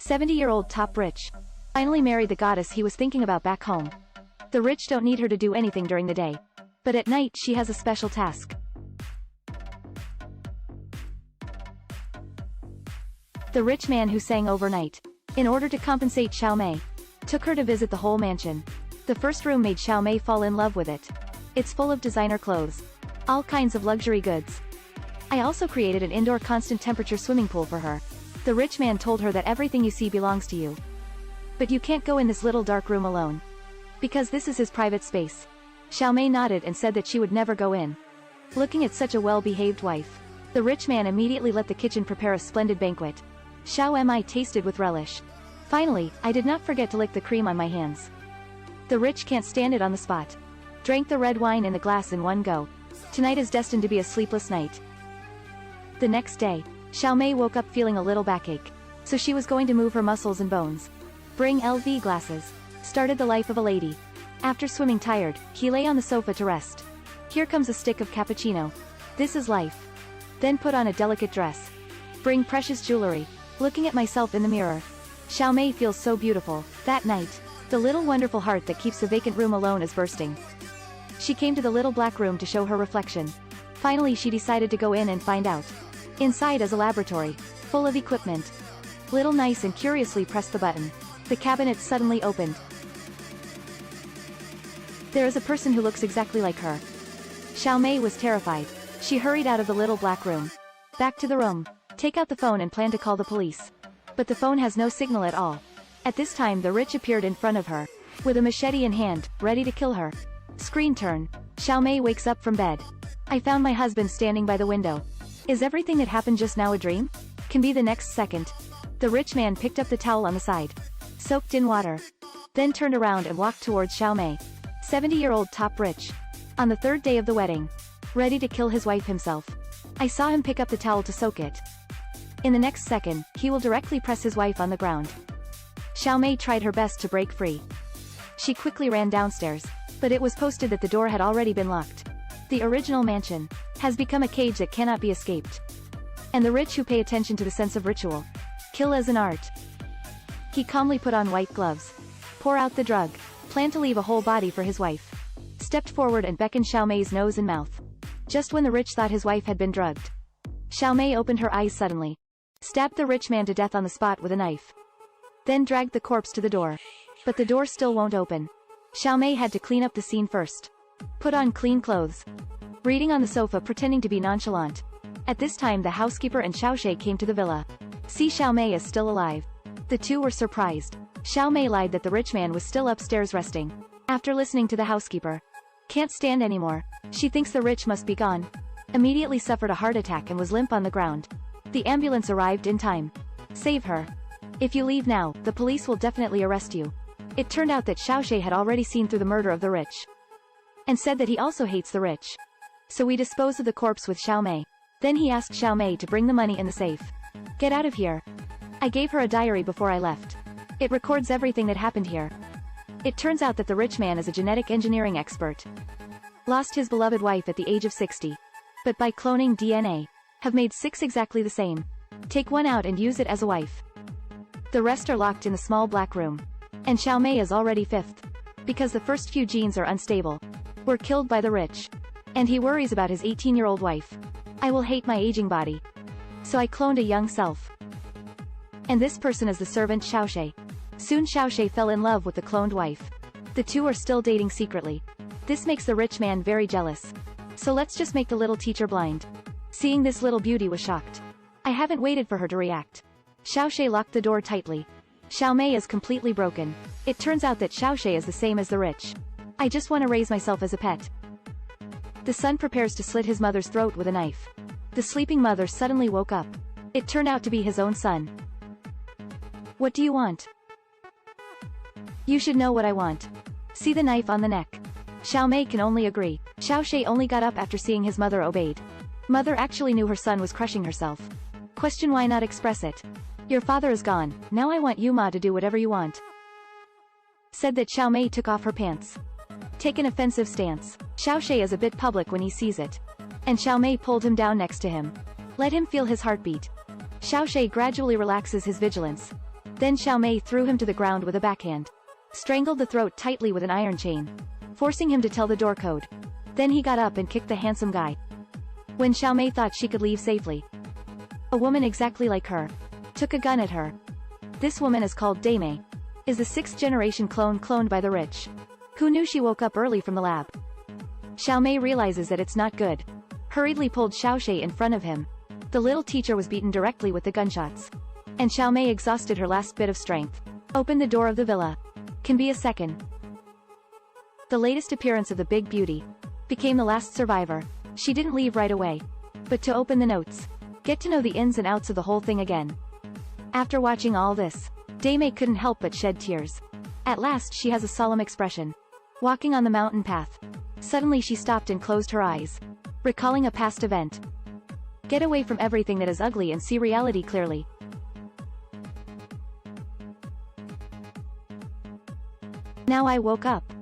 70-year-old top rich. Finally married the goddess he was thinking about back home. The rich don't need her to do anything during the day. But at night she has a special task. The rich man who sang overnight. In order to compensate Xiao Mei, took her to visit the whole mansion. The first room made Xiao Mei fall in love with it. It's full of designer clothes. All kinds of luxury goods. I also created an indoor constant temperature swimming pool for her. The rich man told her that everything you see belongs to you. But you can't go in this little dark room alone. Because this is his private space. Xiao Mei nodded and said that she would never go in. Looking at such a well-behaved wife, the rich man immediately let the kitchen prepare a splendid banquet. Xiao Mei tasted with relish. Finally, I did not forget to lick the cream on my hands. The rich can't stand it on the spot. Drank the red wine in the glass in one go. Tonight is destined to be a sleepless night. The next day, Xiao Mei woke up feeling a little backache. So she was going to move her muscles and bones. Bring LV glasses. Started the life of a lady. After swimming tired, he lay on the sofa to rest. Here comes a stick of cappuccino. This is life. Then put on a delicate dress. Bring precious jewelry. Looking at myself in the mirror. Xiao Mei feels so beautiful. That night, the little wonderful heart that keeps the vacant room alone is bursting. She came to the little black room to show her reflection. Finally she decided to go in and find out. Inside is a laboratory, full of equipment. Little nice and curiously pressed the button. The cabinet suddenly opened. There is a person who looks exactly like her. Xiao Mei was terrified. She hurried out of the little black room. Back to the room. Take out the phone and plan to call the police. But the phone has no signal at all. At this time the rich appeared in front of her. With a machete in hand, ready to kill her. Screen turn. Xiao Mei wakes up from bed. I found my husband standing by the window. Is everything that happened just now a dream? Can be the next second. The rich man picked up the towel on the side. Soaked in water. Then turned around and walked towards Xiao Mei. 70-year-old top rich. On the third day of the wedding. Ready to kill his wife himself. I saw him pick up the towel to soak it. In the next second, he will directly press his wife on the ground. Xiao Mei tried her best to break free. She quickly ran downstairs. But it was posted that the door had already been locked. The original mansion has become a cage that cannot be escaped. And the rich who pay attention to the sense of ritual. Kill as an art. He calmly put on white gloves. Pour out the drug. Planned to leave a whole body for his wife. Stepped forward and beckoned Xiao Mei's nose and mouth. Just when the rich thought his wife had been drugged. Xiao Mei opened her eyes suddenly. Stabbed the rich man to death on the spot with a knife. Then dragged the corpse to the door. But the door still won't open. Xiao Mei had to clean up the scene first. Put on clean clothes. Reading on the sofa pretending to be nonchalant. At this time the housekeeper and Xiaoxie came to the villa. See, Xiao Mei is still alive. The two were surprised. Xiao Mei lied that the rich man was still upstairs resting. After listening to the housekeeper. Can't stand anymore. She thinks the rich must be gone. Immediately suffered a heart attack and was limp on the ground. The ambulance arrived in time. Save her. If you leave now, the police will definitely arrest you. It turned out that Xiaoxie had already seen through the murder of the rich. And said that he also hates the rich. So we disposed of the corpse with Xiao Mei. Then he asked Xiao Mei to bring the money in the safe. Get out of here. I gave her a diary before I left. It records everything that happened here. It turns out that the rich man is a genetic engineering expert. Lost his beloved wife at the age of 60. But by cloning DNA, have made 6 exactly the same. Take one out and use it as a wife. The rest are locked in the small black room. And Xiao Mei is already 5th. Because the first few genes are unstable. Were killed by the rich. And he worries about his 18-year-old wife. I will hate my aging body. So I cloned a young self. And this person is the servant Xiaoxie. Soon Xiaoxie fell in love with the cloned wife. The two are still dating secretly. This makes the rich man very jealous. So let's just make the little teacher blind. Seeing this little beauty was shocked. I haven't waited for her to react. Xiaoxie locked the door tightly. Xiao Mei is completely broken. It turns out that Xiaoxie is the same as the rich. I just want to raise myself as a pet. The son prepares to slit his mother's throat with a knife. The sleeping mother suddenly woke up. It turned out to be his own son. What do you want? You should know what I want. See the knife on the neck. Xiao Mei can only agree. Xiaoxie only got up after seeing his mother obeyed. Mother actually knew her son was crushing herself. Question, why not express it? Your father is gone, now I want you, Ma, to do whatever you want. Said that Xiao Mei took off her pants. Take an offensive stance. Xiaoxie is a bit public when he sees it. And Xiao Mei pulled him down next to him. Let him feel his heartbeat. Xiaoxie gradually relaxes his vigilance. Then Xiao Mei threw him to the ground with a backhand. Strangled the throat tightly with an iron chain, forcing him to tell the door code. Then he got up and kicked the handsome guy. When Xiao Mei thought she could leave safely, a woman exactly like her took a gun at her. This woman is called Daimei. Is the 6th generation clone cloned by the rich. Who knew she woke up early from the lab? Xiao Mei realizes that it's not good. Hurriedly pulled Xiao Shui in front of him. The little teacher was beaten directly with the gunshots. And Xiao Mei exhausted her last bit of strength. Opened the door of the villa. Can be a second. The latest appearance of the big beauty. Became the last survivor. She didn't leave right away. But to open the notes. Get to know the ins and outs of the whole thing again. After watching all this, Daimei couldn't help but shed tears. At last she has a solemn expression. Walking on the mountain path. Suddenly she stopped and closed her eyes. Recalling a past event. Get away from everything that is ugly and see reality clearly. Now I woke up.